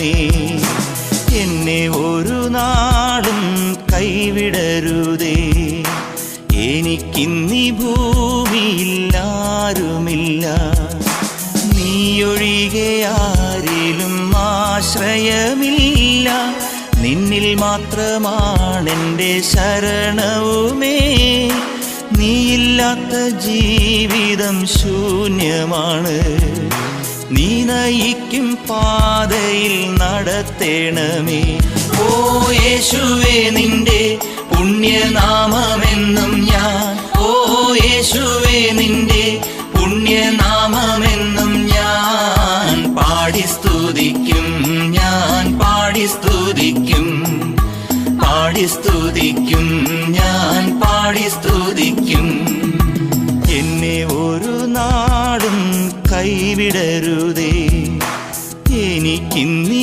തരണമേ. എന്നെ ഒരു നാളും കൈവിടരുതേ. എനിക്കിന്നീ ഭൂമിയിൽ ആരുമില്ല, നീയൊഴികെ ആരിലും ആശ്രയമില്ല. നിന്നിൽ മാത്രമാണെൻ്റെ ശരണവുമേ. നീയില്ലാത്ത ജീവിതം ശൂന്യമാണ്. നീ നയിക്കും പാതയിൽ നടത്തേണമേ. ഓ യേശുവേ, നിന്റെ പുണ്യനാമമെന്നും ഞാൻ, ഓ യേശുവേ, നിന്റെ പുണ്യനാമമെന്നും ഞാൻ പാടി സ്തുതിക്കും, ഞാൻ പാടി സ്തുതിക്കും, പാടി സ്തുതിക്കും, ഞാൻ പാടി സ്തുതിക്കും. എന്നെ ഒരു നാടും കൈവിടരുതേ. എനിക്കിന്നീ